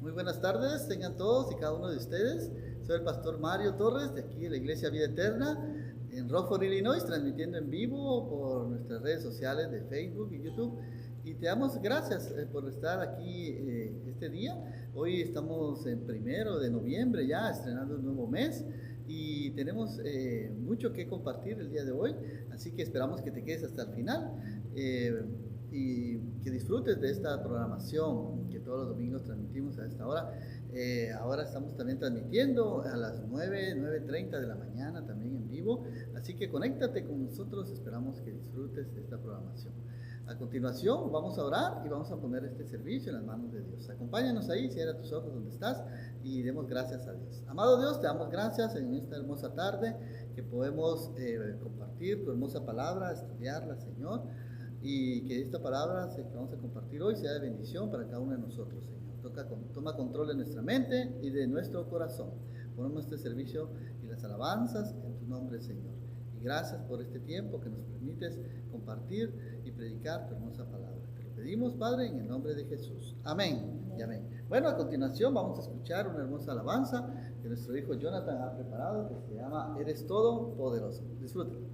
Muy buenas tardes, tengan todos y cada uno de ustedes. Soy el pastor Mario Torres, de aquí de la Iglesia Vida Eterna, en Rockford, Illinois, transmitiendo en vivo por nuestras redes sociales de Facebook y YouTube. Y te damos gracias por estar aquí este día. Hoy estamos en 1 de noviembre ya, estrenando un nuevo mes. Y tenemos mucho que compartir el día de hoy, así que esperamos que te quedes hasta el final y que disfrutes de esta programación que todos los domingos transmitimos a esta hora. Ahora estamos también transmitiendo a las 9:30 de la mañana también en vivo, así que conéctate con nosotros, esperamos que disfrutes de esta programación. A continuación vamos a orar y vamos a poner este servicio en las manos de Dios. Acompáñanos ahí, cierra tus ojos donde estás y demos gracias a Dios. Amado Dios, te damos gracias en esta hermosa tarde que podemos compartir tu hermosa palabra, estudiarla, Señor, y que esta palabra que vamos a compartir hoy sea de bendición para cada uno de nosotros, Señor. Toma control de nuestra mente y de nuestro corazón. Ponemos este servicio y las alabanzas en tu nombre, Señor. Y gracias por este tiempo que nos permites compartir y predicar tu hermosa palabra. Te lo pedimos, Padre, en el nombre de Jesús. Amén y amén. Bueno, a continuación vamos a escuchar una hermosa alabanza que nuestro hijo Jonathan ha preparado, que se llama Eres Todopoderoso. Disfrútenlo.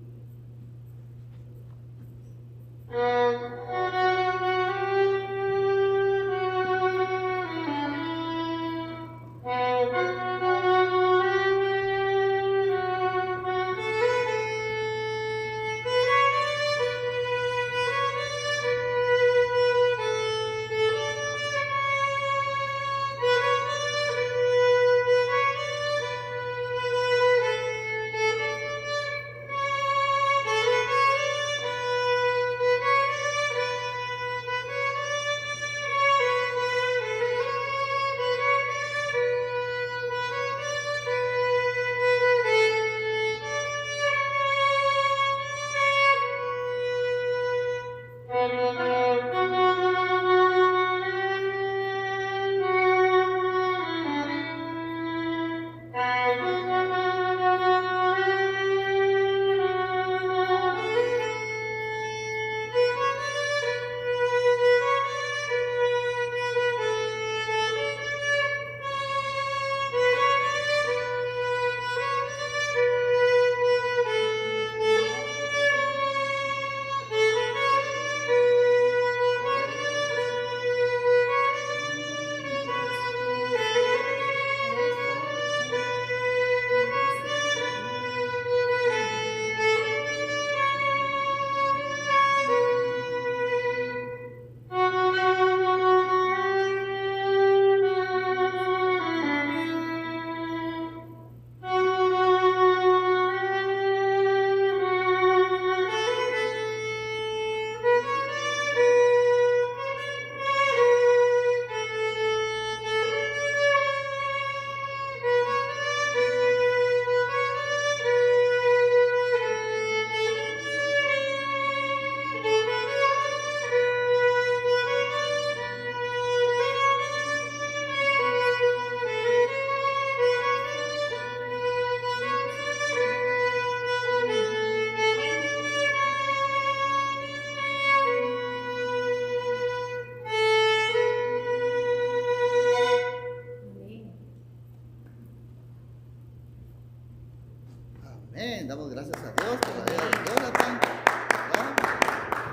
Damos gracias a Dios por la vida de Jonathan.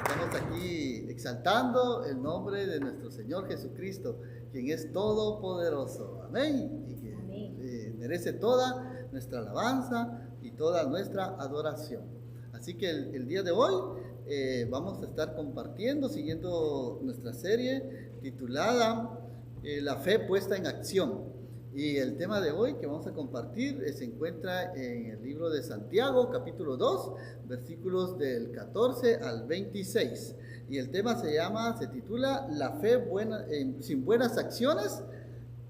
Estamos aquí exaltando el nombre de nuestro Señor Jesucristo, quien es todopoderoso. Amén. Y que merece toda nuestra alabanza y toda nuestra adoración. Así que el día de hoy vamos a estar compartiendo, siguiendo nuestra serie titulada La fe puesta en acción. Y el tema de hoy que vamos a compartir se encuentra en el libro de Santiago, capítulo 2, versículos del 14 al 26. Y el tema se titula La fe sin buenas acciones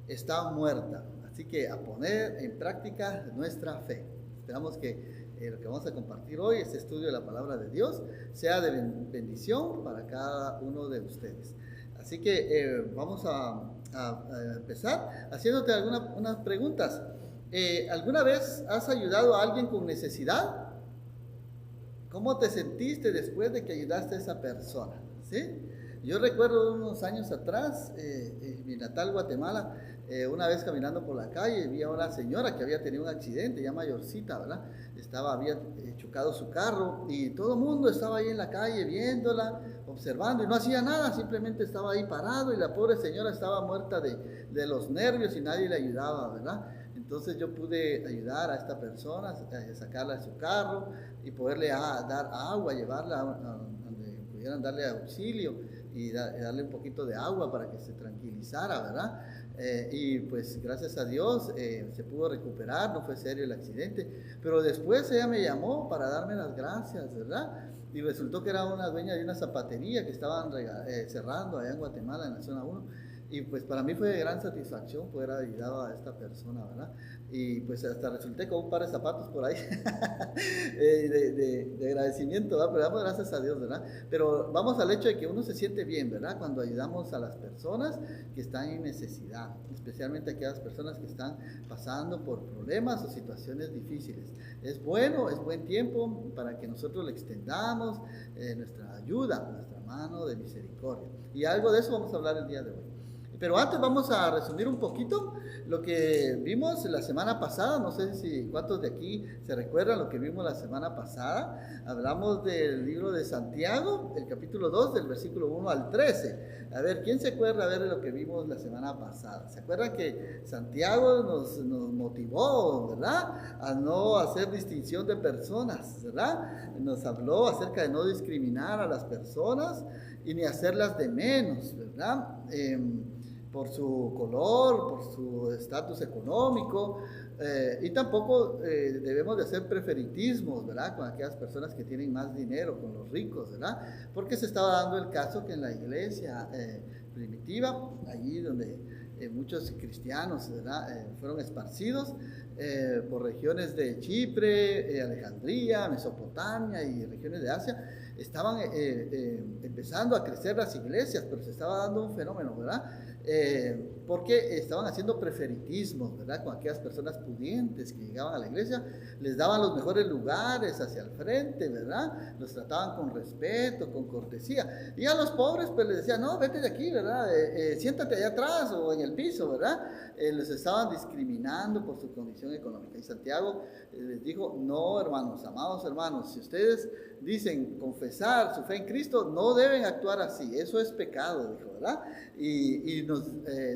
está muerta. Así que a poner en práctica nuestra fe. Esperamos que lo que vamos a compartir hoy, este estudio de la palabra de Dios, sea de bendición para cada uno de ustedes. Así que vamos a empezar haciéndote unas preguntas. ¿Alguna vez has ayudado a alguien con necesidad? ¿Cómo te sentiste después de que ayudaste a esa persona? ¿Sí? Yo recuerdo unos años atrás, en mi natal Guatemala, una vez caminando por la calle, vi a una señora que había tenido un accidente, ya mayorcita, ¿verdad? Había chocado su carro y todo el mundo estaba ahí en la calle viéndola, observando, y no hacía nada, simplemente estaba ahí parado, y la pobre señora estaba muerta de los nervios y nadie le ayudaba, ¿verdad? Entonces yo pude ayudar a esta persona, a sacarla de su carro y poderle dar agua, llevarla a donde pudieran darle auxilio y darle un poquito de agua para que se tranquilizara, ¿verdad? Y pues gracias a Dios se pudo recuperar, no fue serio el accidente, pero después ella me llamó para darme las gracias, ¿verdad? Y resultó que era una dueña de una zapatería que estaban cerrando allá en Guatemala, en la zona 1. Y pues para mí fue de gran satisfacción poder haber ayudado a esta persona, ¿verdad? Y pues hasta resulté con un par de zapatos por ahí de agradecimiento, ¿verdad? Pero damos gracias a Dios, ¿verdad? Pero vamos al hecho de que uno se siente bien, ¿verdad? Cuando ayudamos a las personas que están en necesidad, especialmente aquellas personas que están pasando por problemas o situaciones difíciles. Es bueno, es buen tiempo para que nosotros le extendamos nuestra ayuda, nuestra mano de misericordia. Y algo de eso vamos a hablar el día de hoy. Pero antes vamos a resumir un poquito lo que vimos la semana pasada. No sé si cuántos de aquí se recuerdan lo que vimos la semana pasada. Hablamos del libro de Santiago, el capítulo 2, del versículo 1 al 13. A ver, ¿quién se acuerda de lo que vimos la semana pasada? ¿Se acuerdan que Santiago nos motivó, ¿verdad? A no hacer distinción de personas, ¿verdad? Nos habló acerca de no discriminar a las personas y ni hacerlas de menos, ¿verdad? Por su color, por su estatus económico, y tampoco debemos de hacer preferitismos, ¿verdad? Con aquellas personas que tienen más dinero, con los ricos, ¿verdad? Porque se estaba dando el caso que en la iglesia primitiva, allí donde muchos cristianos, ¿verdad? Fueron esparcidos por regiones de Chipre, Alejandría, Mesopotamia y regiones de Asia, estaban empezando a crecer las iglesias, pero se estaba dando un fenómeno, ¿verdad? Porque estaban haciendo preferitismos, ¿verdad? Con aquellas personas pudientes que llegaban a la iglesia, les daban los mejores lugares hacia el frente, ¿verdad? Los trataban con respeto, con cortesía. Y a los pobres, pues les decían, no, vete de aquí, ¿verdad? Siéntate allá atrás o en el piso, ¿verdad? Los estaban discriminando por su condición económica. Y Santiago les dijo, no, hermanos, amados hermanos, si ustedes dicen confesar su fe en Cristo, no deben actuar así, eso es pecado, dijo, ¿verdad? Y nos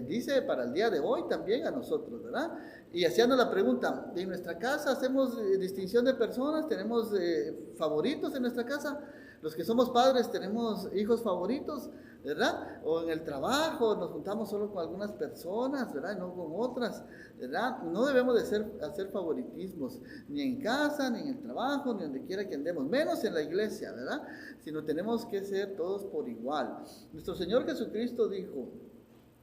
dice para el día de hoy también a nosotros, ¿verdad? Y haciendo la pregunta, ¿en nuestra casa hacemos distinción de personas? ¿Tenemos favoritos en nuestra casa? Los que somos padres tenemos hijos favoritos, ¿verdad? O en el trabajo nos juntamos solo con algunas personas, ¿verdad? Y no con otras, ¿verdad? No debemos de hacer favoritismos, ni en casa, ni en el trabajo, ni donde quiera que andemos, menos en la iglesia, ¿verdad? Sino tenemos que ser todos por igual. Nuestro Señor Jesucristo dijo,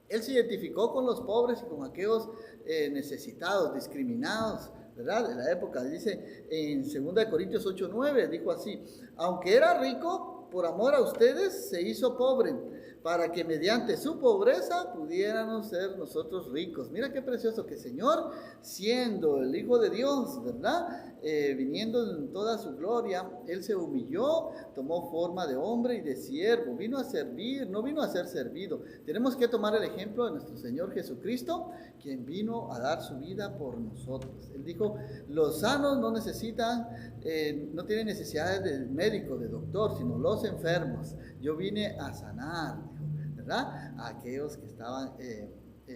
Él se identificó con los pobres y con aquellos necesitados, discriminados, ¿verdad? De la época, dice en 2 Corintios 8:9, dijo así, aunque era rico, por amor a ustedes se hizo pobre, para que mediante su pobreza pudiéramos ser nosotros ricos. Mira qué precioso que el Señor, siendo el Hijo de Dios, ¿verdad? Viniendo en toda su gloria, Él se humilló, tomó forma de hombre y de siervo, vino a servir, no vino a ser servido. Tenemos que tomar el ejemplo de nuestro Señor Jesucristo, quien vino a dar su vida por nosotros. Él dijo, los sanos no necesitan, no tienen necesidades de médico, de doctor, sino los enfermos. Yo vine a sanar, ¿verdad? A aquellos que estaban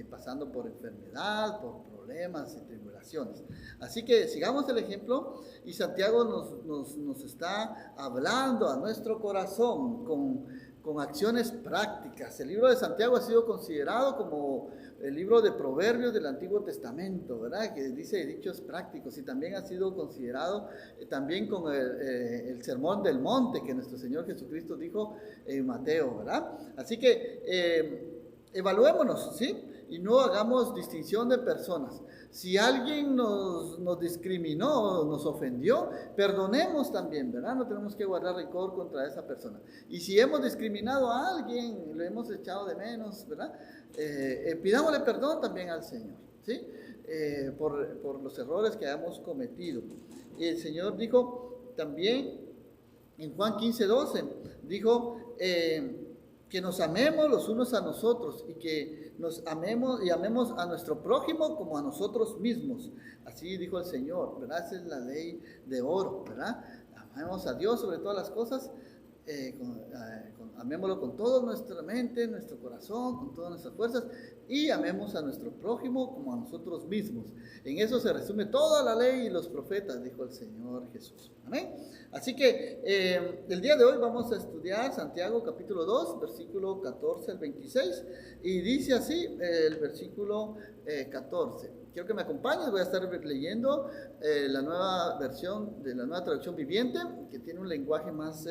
pasando por enfermedad, por problemas y tribulaciones. Así que sigamos el ejemplo y Santiago nos está hablando a nuestro corazón con acciones prácticas. El libro de Santiago ha sido considerado como el libro de Proverbios del Antiguo Testamento, ¿verdad? Que dice dichos prácticos, y también ha sido considerado también con el Sermón del Monte que nuestro Señor Jesucristo dijo en Mateo, ¿verdad? Así que evaluémonos, ¿sí? Y no hagamos distinción de personas. Si alguien nos discriminó, nos ofendió, perdonemos también, ¿verdad? No tenemos que guardar rencor contra esa persona. Y si hemos discriminado a alguien, lo hemos echado de menos, ¿verdad? Pidámosle perdón también al Señor, ¿sí? Por los errores que hayamos cometido. Y el Señor dijo también en Juan 15:12, dijo que nos amemos los unos a nosotros y que nos amemos y amemos a nuestro prójimo como a nosotros mismos. Así dijo el Señor, ¿verdad? Esa es la ley de oro, ¿verdad? Amemos a Dios sobre todas las cosas, amémoslo con toda nuestra mente, nuestro corazón, con todas nuestras fuerzas, y amemos a nuestro prójimo como a nosotros mismos. En eso se resume toda la ley y los profetas, dijo el Señor Jesús. Amén. Así que el día de hoy vamos a estudiar Santiago capítulo 2, versículo 14 al 26, y dice así el versículo 14. Quiero que me acompañes, voy a estar leyendo la nueva versión de la nueva traducción viviente, que tiene un lenguaje más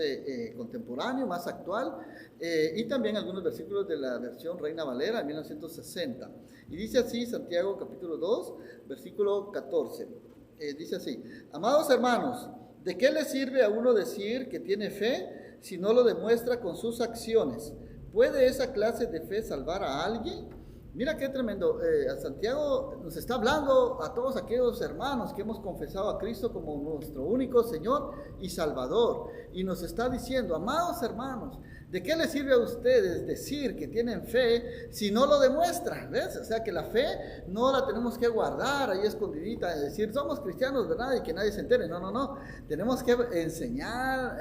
contemporáneo, más actual, y también algunos versículos de la versión Reina Valera, 1960. Y dice así, Santiago capítulo 2, versículo 14. Dice así: amados hermanos, ¿de qué le sirve a uno decir que tiene fe si no lo demuestra con sus acciones? ¿Puede esa clase de fe salvar a alguien? Mira qué tremendo. Santiago nos está hablando a todos aquellos hermanos que hemos confesado a Cristo como nuestro único Señor y Salvador. Y nos está diciendo, amados hermanos, ¿de qué les sirve a ustedes decir que tienen fe si no lo demuestran? ¿Ves? O sea que la fe no la tenemos que guardar ahí escondidita, decir, somos cristianos, ¿verdad? Y que nadie se entere. No. Tenemos que enseñar,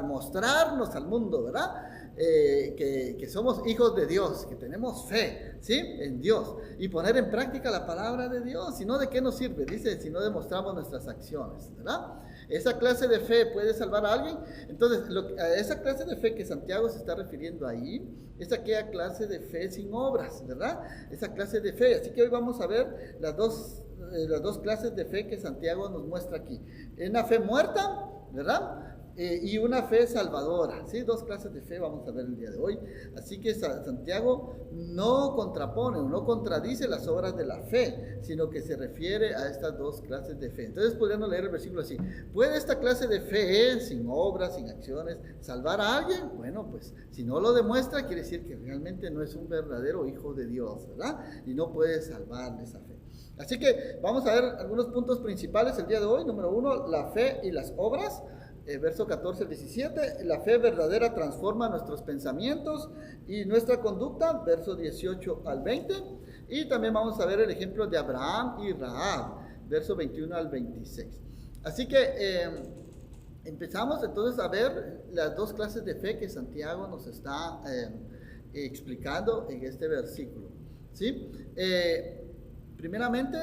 mostrarnos al mundo, ¿verdad? Que somos hijos de Dios, que tenemos fe, ¿sí? En Dios, y poner en práctica la palabra de Dios. Si no, ¿de qué nos sirve? Dice, si no demostramos nuestras acciones, ¿verdad? Esa clase de fe puede salvar a alguien. Entonces, esa clase de fe que Santiago se está refiriendo ahí, es aquella clase de fe sin obras, ¿verdad? Esa clase de fe. Así que hoy vamos a ver las dos clases de fe que Santiago nos muestra aquí. Una fe muerta, ¿verdad? Y una fe salvadora, ¿sí? Dos clases de fe vamos a ver el día de hoy. Así que Santiago no contrapone o no contradice las obras de la fe, sino que se refiere a estas dos clases de fe. Entonces podríamos leer el versículo así: ¿puede esta clase de fe, sin obras, sin acciones, salvar a alguien? Bueno, pues si no lo demuestra, quiere decir que realmente no es un verdadero hijo de Dios, ¿verdad? Y no puede salvarle esa fe. Así que vamos a ver algunos puntos principales el día de hoy. Número 1, la fe y las obras. Verso 14 al 17, la fe verdadera transforma nuestros pensamientos y nuestra conducta, verso 18 al 20, y también vamos a ver el ejemplo de Abraham y Rahab, verso 21 al 26. Así que empezamos entonces a ver las dos clases de fe que Santiago nos está explicando en este versículo, ¿sí? Primeramente,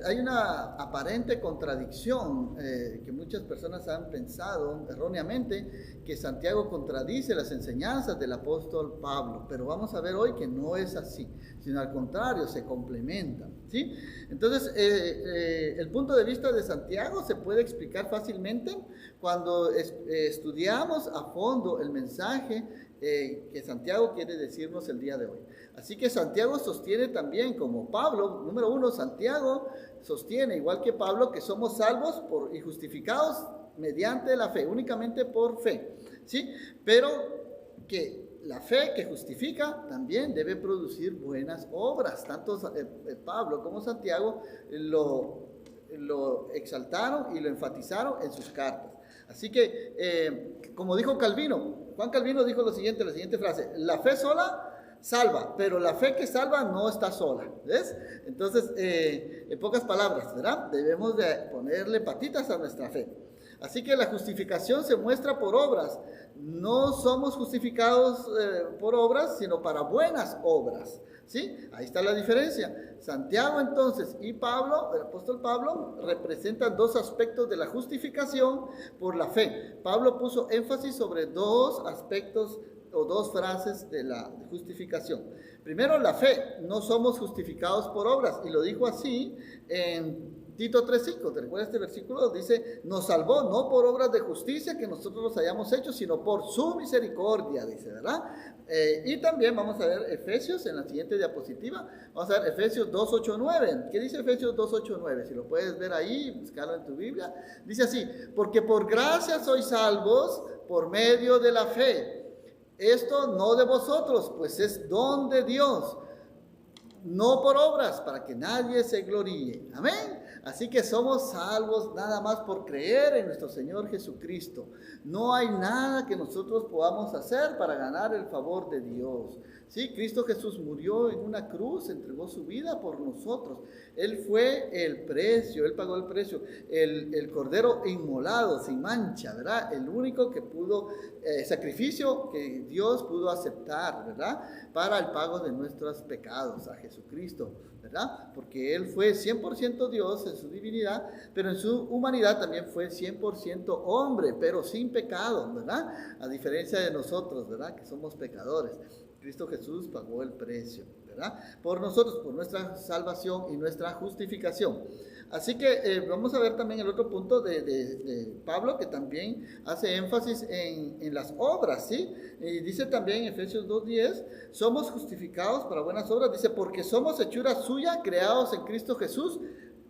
hay una aparente contradicción que muchas personas han pensado erróneamente, que Santiago contradice las enseñanzas del apóstol Pablo, pero vamos a ver hoy que no es así, sino al contrario, se complementan, ¿sí? Entonces, el punto de vista de Santiago se puede explicar fácilmente cuando estudiamos a fondo el mensaje que Santiago quiere decirnos el día de hoy. Así que Santiago sostiene también, como Pablo, número 1, Santiago sostiene, igual que Pablo, que somos salvos y justificados mediante la fe, únicamente por fe, ¿sí? Pero que la fe que justifica también debe producir buenas obras. Tanto Pablo como Santiago lo exaltaron y lo enfatizaron en sus cartas. Así que, como dijo Calvino, Juan Calvino dijo la siguiente frase: la fe sola salva, pero la fe que salva no está sola, ¿ves? Entonces, en pocas palabras, ¿verdad? Debemos de ponerle patitas a nuestra fe. Así que la justificación se muestra por obras. No somos justificados por obras, sino para buenas obras, ¿sí? Ahí está la diferencia. Santiago entonces y Pablo, el apóstol Pablo, representan dos aspectos de la justificación por la fe. Pablo puso énfasis sobre dos aspectos o dos frases de la justificación. Primero, la fe. No somos justificados por obras, y lo dijo así en Tito 3:5, ¿te recuerdas este versículo? Dice, nos salvó no por obras de justicia que nosotros los hayamos hecho, sino por su misericordia, dice, ¿verdad? Y también vamos a ver Efesios en la siguiente diapositiva. Vamos a ver Efesios 2:8-9. ¿Qué dice Efesios 2:8-9? Si lo puedes ver ahí, buscarlo en tu Biblia. Dice así: porque por gracia sois salvos por medio de la fe. Esto no de vosotros, pues es don de Dios, no por obras, para que nadie se gloríe. Amén. Así que somos salvos nada más por creer en nuestro Señor Jesucristo. No hay nada que nosotros podamos hacer para ganar el favor de Dios. Sí, Cristo Jesús murió en una cruz, entregó su vida por nosotros. Él fue el precio, Él pagó el precio, el cordero inmolado, sin mancha, ¿verdad? El único que pudo, sacrificio que Dios pudo aceptar, ¿verdad? Para el pago de nuestros pecados, a Jesucristo, ¿verdad? Porque Él fue 100% Dios en su divinidad, pero en su humanidad también fue 100% hombre, pero sin pecado, ¿verdad? A diferencia de nosotros, ¿verdad? Que somos pecadores. Cristo Jesús pagó el precio, ¿verdad? Por nosotros, por nuestra salvación y nuestra justificación. Así que vamos a ver también el otro punto de Pablo, que también hace énfasis en las obras, ¿sí? Y dice también en Efesios 2:10, somos justificados para buenas obras, dice, porque somos hechura suya, creados en Cristo Jesús,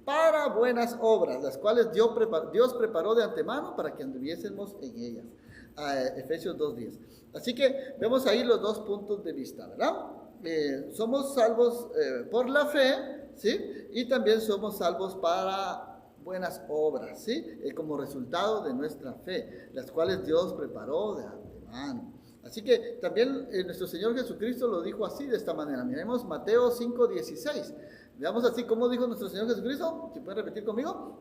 para buenas obras, las cuales Dios preparó de antemano para que anduviésemos en ellas. Efesios 2:10. Así que vemos ahí los dos puntos de vista, ¿verdad? Somos salvos por la fe, ¿sí? Y también somos salvos para buenas obras, ¿sí? Como resultado de nuestra fe, las cuales Dios preparó de antemano. Así que también nuestro Señor Jesucristo lo dijo así, de esta manera. Miremos Mateo 5:16. Veamos así cómo dijo nuestro Señor Jesucristo. ¿Se puede repetir conmigo?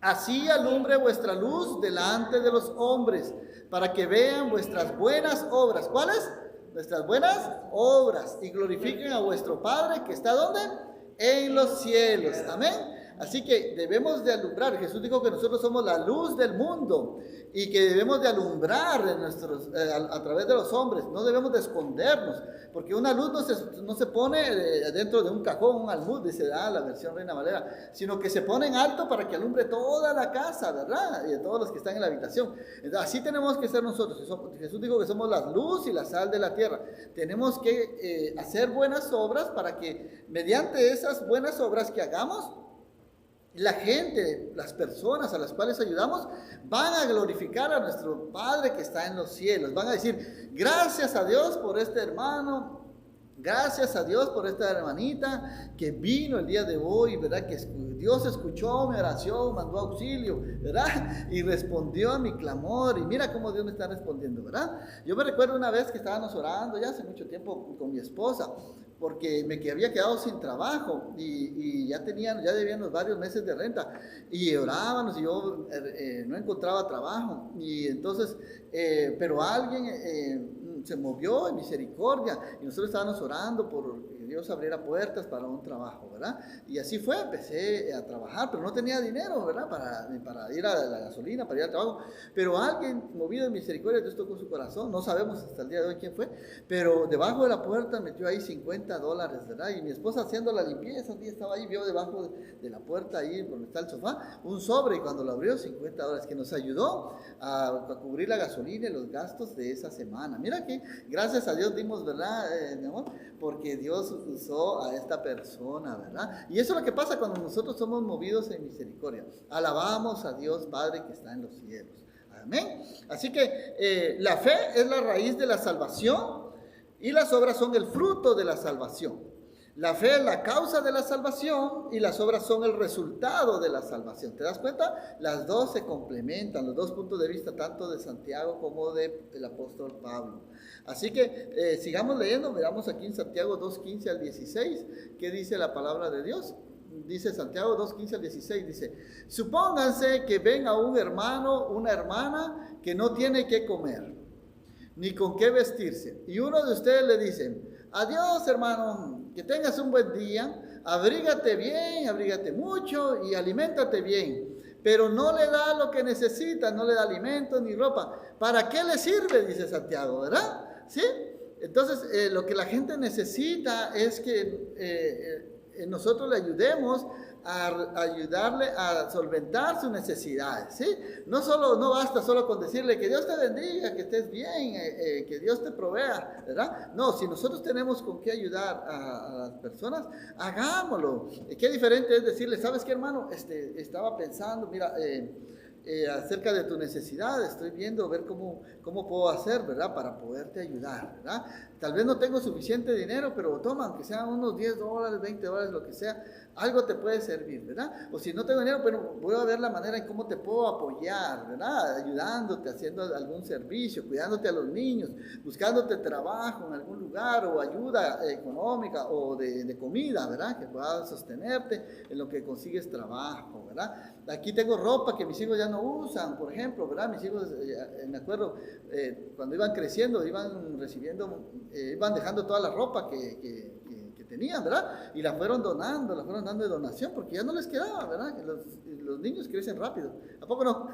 Así alumbre vuestra luz delante de los hombres, para que vean vuestras buenas obras. ¿Cuáles? Nuestras buenas obras, y glorifiquen a vuestro Padre que está ¿dónde? En los cielos. Amén. Así que debemos de alumbrar. Jesús dijo que nosotros somos la luz del mundo y que debemos de alumbrar a través de los hombres. No debemos de escondernos, porque una luz no se pone dentro de un cajón, un almud, dice la versión Reina Valera, sino que se pone en alto para que alumbre toda la casa, ¿verdad? Y de todos los que están en la habitación. Así tenemos que ser nosotros. Jesús dijo que somos la luz y la sal de la tierra. Tenemos que hacer buenas obras para que mediante esas buenas obras que hagamos, la gente, las personas a las cuales ayudamos, van a glorificar a nuestro Padre que está en los cielos. Van a decir, gracias a Dios por este hermano, gracias a Dios por esta hermanita que vino el día de hoy, ¿verdad? Que Dios escuchó mi oración, mandó auxilio, ¿verdad? Y respondió a mi clamor. Y mira cómo Dios me está respondiendo, ¿verdad? Yo me recuerdo una vez que estábamos orando ya hace mucho tiempo con mi esposa, porque me había quedado sin trabajo y ya debíamos varios meses de renta, y orábamos y yo no encontraba trabajo, y entonces pero alguien se movió en misericordia y nosotros estábamos orando por que Dios abriera puertas para un trabajo, ¿verdad? Y así fue, empecé a trabajar, pero no tenía dinero, ¿verdad? Para ir a la gasolina, para ir al trabajo, pero alguien movido en misericordia, Dios tocó su corazón, no sabemos hasta el día de hoy quién fue, pero debajo de la puerta metió ahí $50, ¿verdad? Y mi esposa haciendo la limpieza, un día estaba ahí, vio debajo de la puerta, ahí donde está el sofá, un sobre, y cuando lo abrió, $50, que nos ayudó a cubrir la gasolina y los gastos de esa semana. Mira que gracias a Dios dimos, ¿verdad, mi amor? Porque Dios usó a esta persona, ¿verdad? Y eso es lo que pasa cuando nosotros somos movidos en misericordia. Alabamos a Dios Padre que está en los cielos. Amén. Así que la fe es la raíz de la salvación y las obras son el fruto de la salvación. La fe es la causa de la salvación y las obras son el resultado de la salvación. ¿Te das cuenta? Las dos se complementan, los dos puntos de vista, tanto de Santiago como del apóstol Pablo. Así que sigamos leyendo, miramos aquí en Santiago 2:15 al 16, ¿qué dice la palabra de Dios? Dice Santiago 2:15 al 16, dice, supónganse que ven a un hermano, una hermana que no tiene qué comer, ni con qué vestirse, y uno de ustedes le dice, adiós hermano, que tengas un buen día, abrígate bien, abrígate mucho y aliméntate bien, pero no le da lo que necesita, no le da alimento ni ropa. ¿Para qué le sirve? Dice Santiago, ¿verdad? ¿Sí? Entonces, lo que la gente necesita es que nosotros le ayudemos a ayudarle a solventar sus necesidades, ¿sí? No basta solo con decirle que Dios te bendiga, que estés bien, que Dios te provea, ¿verdad? No, si nosotros tenemos con qué ayudar a las personas, hagámoslo. Qué diferente es decirle, ¿sabes qué, hermano? Estaba pensando, mira, acerca de tu necesidad, estoy viendo, ver cómo puedo hacer, ¿verdad? Para poderte ayudar, ¿verdad? Tal vez no tengo suficiente dinero, pero toma, aunque sean unos $10, $20, lo que sea, algo te puede servir, ¿verdad? O si no tengo dinero, pero voy a ver la manera en cómo te puedo apoyar, ¿verdad? Ayudándote, haciendo algún servicio, cuidándote a los niños, buscándote trabajo en algún lugar o ayuda económica o de comida, ¿verdad? Que puedas sostenerte en lo que consigues trabajo, ¿verdad? Aquí tengo ropa que mis hijos ya no usan, por ejemplo, ¿verdad? Mis hijos, me acuerdo, cuando iban creciendo, iban recibiendo, iban dejando toda la ropa que tenían, ¿verdad? Y la fueron dando de donación, porque ya no les quedaba, ¿verdad? Los niños crecen rápido, ¿a poco no?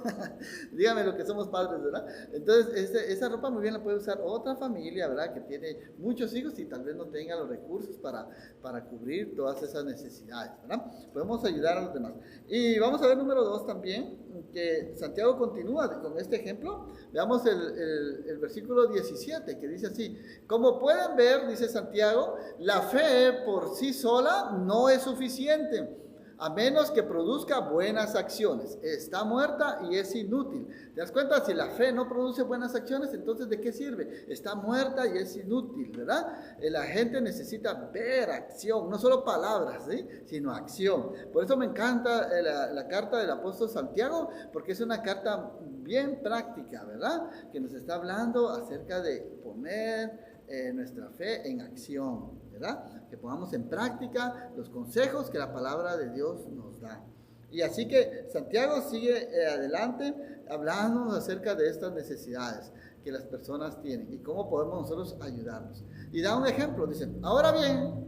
Dígame lo que somos padres, ¿verdad? Entonces, esa ropa muy bien la puede usar otra familia, ¿verdad? Que tiene muchos hijos y tal vez no tenga los recursos para cubrir todas esas necesidades, ¿verdad? Podemos ayudar a los demás. Y vamos a ver número 2 también, que Santiago continúa con este ejemplo. Veamos el versículo 17, que dice así: como pueden ver, dice Santiago, la fe por sí sola no es suficiente, a menos que produzca buenas acciones. Está muerta y es inútil. ¿Te das cuenta? Si la fe no produce buenas acciones, entonces ¿de qué sirve? Está muerta y es inútil, ¿verdad? La gente necesita ver acción, no solo palabras, ¿sí? Sino acción. Por eso me encanta la carta del apóstol Santiago, porque es una carta bien práctica, ¿verdad? Que nos está hablando acerca de poner nuestra fe en acción, ¿verdad? Que pongamos en práctica los consejos que la palabra de Dios nos da. Y así que Santiago sigue adelante hablándonos acerca de estas necesidades que las personas tienen y cómo podemos nosotros ayudarlos. Y da un ejemplo, dice: ahora bien,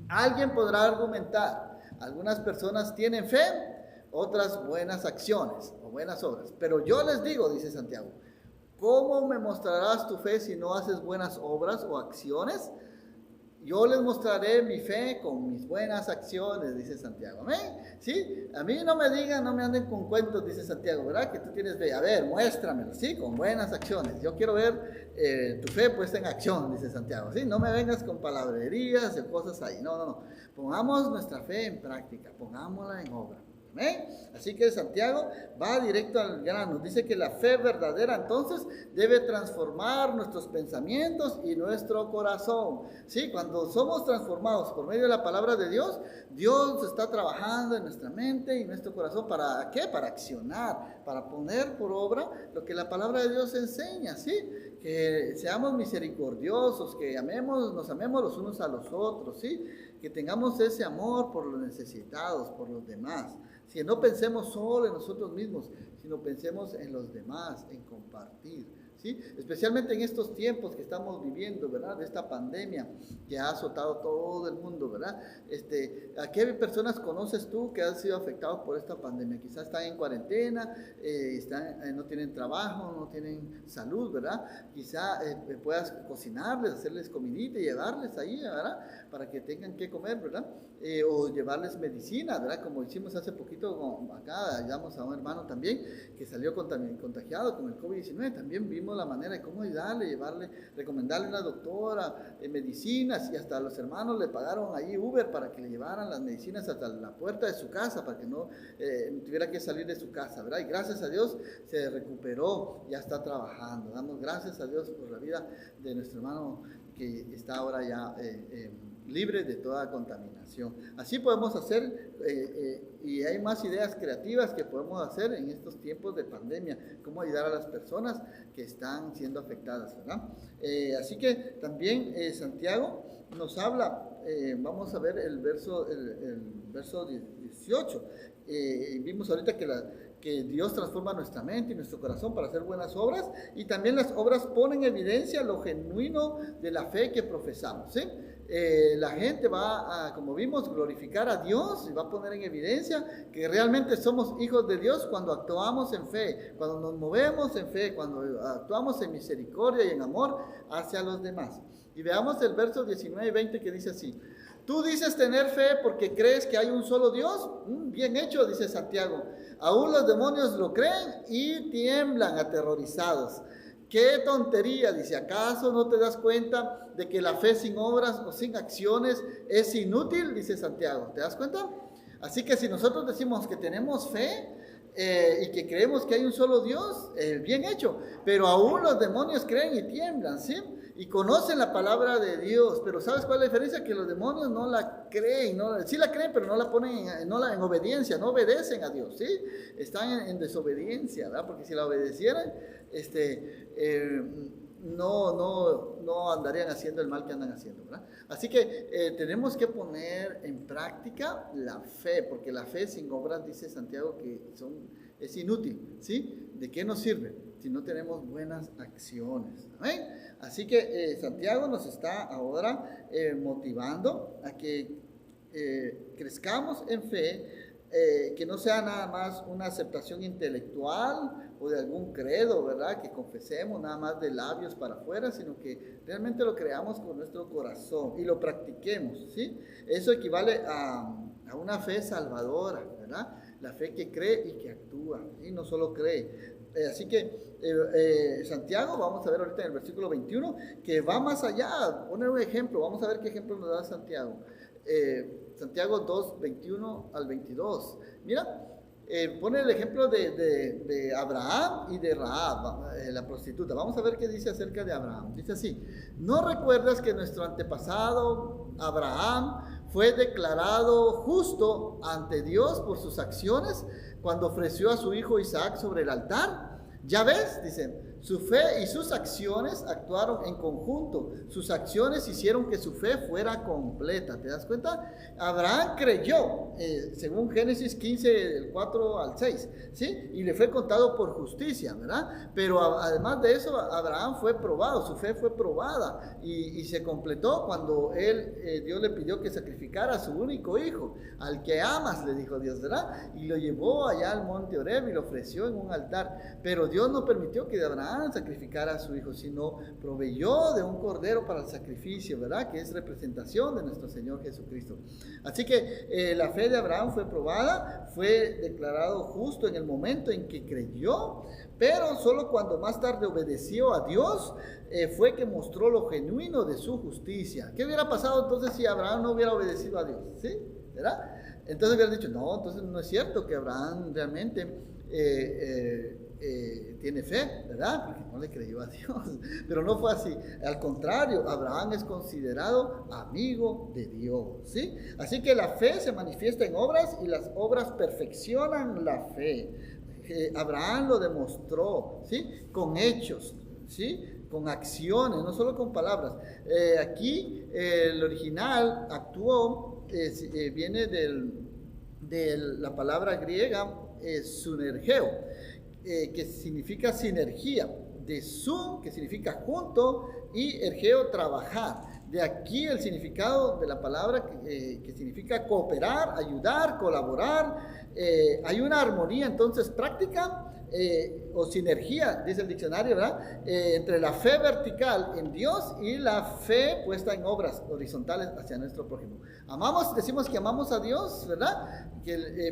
alguien podrá argumentar, algunas personas tienen fe, otras buenas acciones o buenas obras. Pero yo les digo, dice Santiago, ¿cómo me mostrarás tu fe si no haces buenas obras o acciones? Yo les mostraré mi fe con mis buenas acciones, dice Santiago. ¿Amén? ¿Sí? A mí no me digan, no me anden con cuentos, dice Santiago, ¿verdad? Que tú tienes fe. A ver, muéstramelo, ¿sí? Con buenas acciones. Yo quiero ver tu fe puesta en acción, dice Santiago, ¿sí? No me vengas con palabrerías o cosas ahí. No. Pongamos nuestra fe en práctica, pongámosla en obra. ¿Amén? Así que Santiago va directo al grano. Dice que la fe verdadera entonces debe transformar nuestros pensamientos y nuestro corazón. ¿Sí? Cuando somos transformados por medio de la palabra de Dios, Dios está trabajando en nuestra mente y nuestro corazón. ¿Para qué? Para accionar, para poner por obra lo que la palabra de Dios enseña. ¿Sí? Que seamos misericordiosos, que nos amemos los unos a los otros. ¿Sí? Que tengamos ese amor por los necesitados, por los demás. Si no pensemos solo en nosotros mismos, sino pensemos en los demás, en compartir, ¿sí? Especialmente en estos tiempos que estamos viviendo, ¿verdad? De esta pandemia que ha azotado todo el mundo, ¿verdad? ¿A qué personas conoces tú que han sido afectados por esta pandemia? Quizás están en cuarentena, no tienen trabajo, no tienen salud, ¿verdad? Quizá puedas cocinarles, hacerles comidita y llevarles ahí, ¿verdad? Para que tengan que comer, ¿verdad? O llevarles medicina, ¿verdad? Como hicimos hace poquito acá, ayudamos a un hermano también que salió contagiado con el COVID-19. También vimos la manera de cómo ayudarle, recomendarle a una doctora, medicinas, y hasta los hermanos le pagaron ahí Uber para que le llevaran las medicinas hasta la puerta de su casa, para que no tuviera que salir de su casa, ¿verdad? Y gracias a Dios se recuperó, ya está trabajando. Damos gracias a Dios por la vida de nuestro hermano que está ahora ya libre de toda contaminación. Así podemos hacer, y hay más ideas creativas que podemos hacer en estos tiempos de pandemia, cómo ayudar a las personas que están siendo afectadas, ¿verdad? Así que también Santiago nos habla, vamos a ver el verso 18, vimos ahorita que Dios transforma nuestra mente y nuestro corazón para hacer buenas obras, y también las obras ponen en evidencia lo genuino de la fe que profesamos, ¿sí? La gente va a, como vimos, glorificar a Dios y va a poner en evidencia que realmente somos hijos de Dios cuando actuamos en fe, cuando nos movemos en fe, cuando actuamos en misericordia y en amor hacia los demás. Y veamos el verso 19 y 20 que dice así: tú dices tener fe porque crees que hay un solo Dios. Bien hecho, dice Santiago. Aún los demonios lo creen y tiemblan aterrorizados. ¡Qué tontería! Dice, ¿acaso no te das cuenta de que la fe sin obras o sin acciones es inútil? Dice Santiago, ¿te das cuenta? Así que si nosotros decimos que tenemos fe, y que creemos que hay un solo Dios, bien hecho, pero aún los demonios creen y tiemblan, ¿sí? Y conocen la palabra de Dios, pero ¿sabes cuál es la diferencia? Que los demonios no la creen, sí la creen, pero no la ponen en obediencia, no obedecen a Dios, ¿sí? Están en desobediencia, ¿verdad? Porque si la obedecieran, no andarían haciendo el mal que andan haciendo, ¿verdad? Así que tenemos que poner en práctica la fe, porque la fe sin obras, dice Santiago, que es inútil, ¿sí? ¿De qué nos sirve si no tenemos buenas acciones? ¿Amén? Así que Santiago nos está ahora motivando a que crezcamos en fe, que no sea nada más una aceptación intelectual o de algún credo, ¿verdad? Que confesemos nada más de labios para afuera, sino que realmente lo creamos con nuestro corazón y lo practiquemos, ¿sí? Eso equivale a una fe salvadora, ¿verdad? La fe que cree y que actúa, y no solo cree. Así que Santiago, vamos a ver ahorita en el versículo 21, que va más allá, pone un ejemplo, vamos a ver qué ejemplo nos da Santiago. Santiago 2, 21 al 22. Mira, pone el ejemplo de Abraham y de Rahab, la prostituta. Vamos a ver qué dice acerca de Abraham. Dice así: ¿no recuerdas que nuestro antepasado Abraham fue declarado justo ante Dios por sus acciones cuando ofreció a su hijo Isaac sobre el altar? Ya ves, dicen, su fe y sus acciones actuaron en conjunto. Sus acciones hicieron que su fe fuera completa. ¿Te das cuenta? Abraham creyó, según Génesis 15, del 4 al 6, ¿sí? Y le fue contado por justicia, ¿verdad? Pero además de eso, Abraham fue probado, su fe fue probada y se completó cuando Dios le pidió que sacrificara a su único hijo, al que amas, le dijo Dios, ¿verdad? Y lo llevó allá al monte Oreb y lo ofreció en un altar. Pero Dios no permitió que Abraham sacrificara a su hijo, sino proveyó de un cordero para el sacrificio, ¿verdad? Que es representación de nuestro Señor Jesucristo. Así que la fe de Abraham fue probada, fue declarado justo en el momento en que creyó, pero solo cuando más tarde obedeció a Dios fue que mostró lo genuino de su justicia. ¿Qué hubiera pasado entonces si Abraham no hubiera obedecido a Dios? ¿Sí? ¿Verdad? Entonces hubieran dicho, no, entonces no es cierto que Abraham realmente tiene fe, ¿verdad? Porque no le creyó a Dios. Pero no fue así. Al contrario, Abraham es considerado amigo de Dios, ¿sí? Así que la fe se manifiesta en obras y las obras perfeccionan la fe. Abraham lo demostró, ¿sí? Con hechos, ¿sí? Con acciones, no solo con palabras. Aquí el original actuó, viene de la palabra griega sunergeo, que significa sinergia, de sun, que significa junto, y ergeo, trabajar. De aquí el significado de la palabra que significa cooperar, ayudar, colaborar. Hay una armonía entonces práctica o sinergia, dice el diccionario, ¿verdad? Entre la fe vertical en Dios y la fe puesta en obras horizontales hacia nuestro prójimo. Decimos que amamos a Dios, ¿verdad?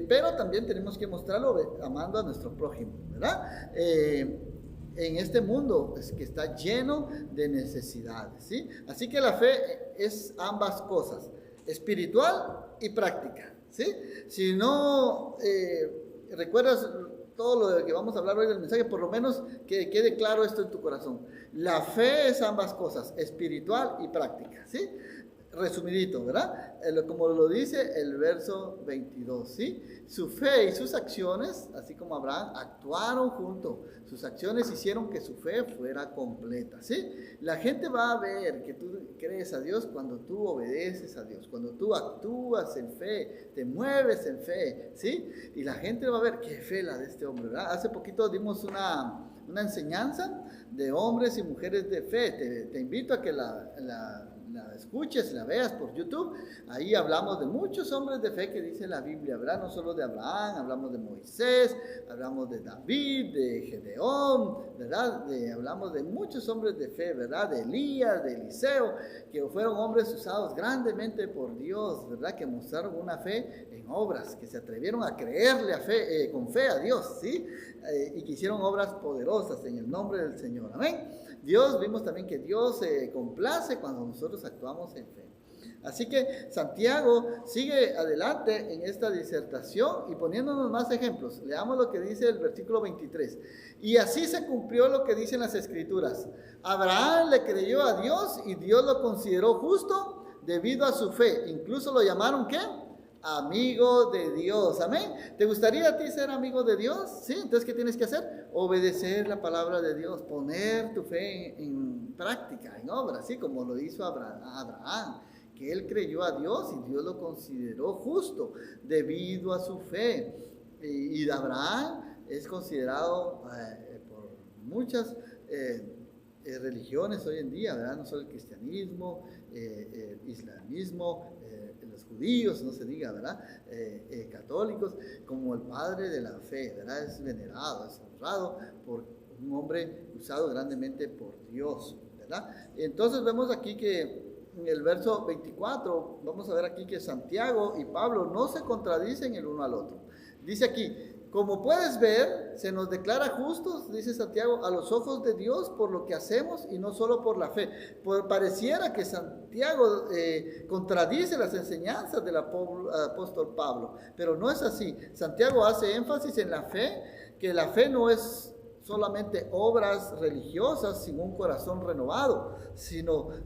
Pero también tenemos que mostrarlo amando a nuestro prójimo, ¿verdad? En este mundo que está lleno de necesidades, ¿sí? Así que la fe es ambas cosas, espiritual y práctica, ¿sí? Si no recuerdas todo lo que vamos a hablar hoy del mensaje, por lo menos que quede claro esto en tu corazón. La fe es ambas cosas, espiritual y práctica, ¿sí? Resumidito, ¿verdad? Como lo dice el verso 22, ¿sí? Su fe y sus acciones, así como Abraham, actuaron juntos. Sus acciones hicieron que su fe fuera completa, ¿sí? La gente va a ver que tú crees a Dios cuando tú obedeces a Dios, cuando tú actúas en fe, te mueves en fe, ¿sí? Y la gente va a ver qué fe la de este hombre, ¿verdad? Hace poquito dimos una enseñanza de hombres y mujeres de fe. Te invito a que la escuches, la veas por YouTube. Ahí hablamos de muchos hombres de fe que dice la Biblia, ¿verdad? No solo de Abraham, hablamos de Moisés, hablamos de David, de Gedeón, ¿verdad? Hablamos de muchos hombres de fe, ¿verdad? De Elías, de Eliseo, que fueron hombres usados grandemente por Dios, ¿verdad? Que mostraron una fe en obras, que se atrevieron a creerle con fe a Dios, ¿sí? Y que hicieron obras poderosas en el nombre del Señor, amén. Vimos también que Dios se complace cuando nosotros actuamos en fe. Así que Santiago sigue adelante en esta disertación y poniéndonos más ejemplos. Leamos lo que dice el versículo 23. Y así se cumplió lo que dicen las Escrituras. Abraham le creyó a Dios y Dios lo consideró justo debido a su fe. Incluso lo llamaron, ¿qué? Amigo de Dios. Amén. ¿Te gustaría a ti ser amigo de Dios? Sí. Entonces, ¿qué tienes que hacer? Obedecer la palabra de Dios. Poner tu fe en práctica, en obra. Así como lo hizo Abraham. Que él creyó a Dios y Dios lo consideró justo debido a su fe. Y Abraham es considerado por muchas religiones hoy en día, ¿verdad? No solo el cristianismo, el islamismo, los judíos, no se diga, ¿verdad? Católicos, como el padre de la fe, ¿verdad? Es venerado, es honrado por un hombre usado grandemente por Dios, ¿verdad? Entonces vemos aquí que en el verso 24, vamos a ver aquí que Santiago y Pablo no se contradicen el uno al otro. Dice aquí, como puedes ver, se nos declara justos, dice Santiago, a los ojos de Dios por lo que hacemos y no solo por la fe. Pareciera que Santiago contradice las enseñanzas del apóstol Pablo, pero no es así. Santiago hace énfasis en la fe, que la fe no es solamente obras religiosas sin un corazón renovado,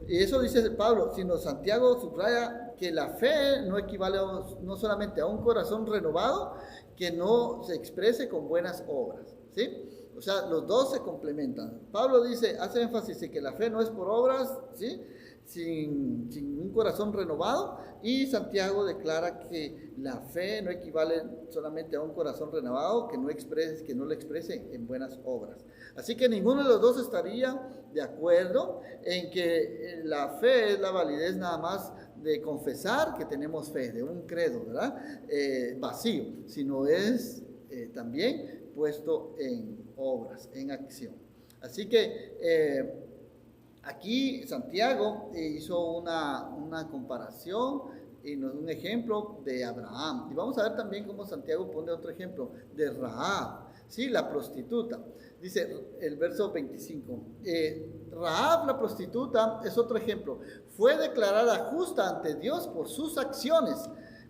y eso dice Pablo, sino Santiago subraya que la fe no equivale no solamente a un corazón renovado que no se exprese con buenas obras, ¿sí? O sea, los dos se complementan. Pablo hace énfasis en que la fe no es por obras, ¿sí? Sin un corazón renovado, y Santiago declara que la fe no equivale solamente a un corazón renovado que no lo exprese en buenas obras. Así que ninguno de los dos estaría de acuerdo en que la fe es la validez nada más de confesar que tenemos fe, de un credo, ¿verdad? Vacío, sino es también puesto en obras, en acción. Así que aquí Santiago hizo una comparación y nos da un ejemplo de Abraham. Y vamos a ver también cómo Santiago pone otro ejemplo de Rahab, ¿sí? La prostituta. Dice el verso 25. Rahab, la prostituta, es otro ejemplo. Fue declarada justa ante Dios por sus acciones,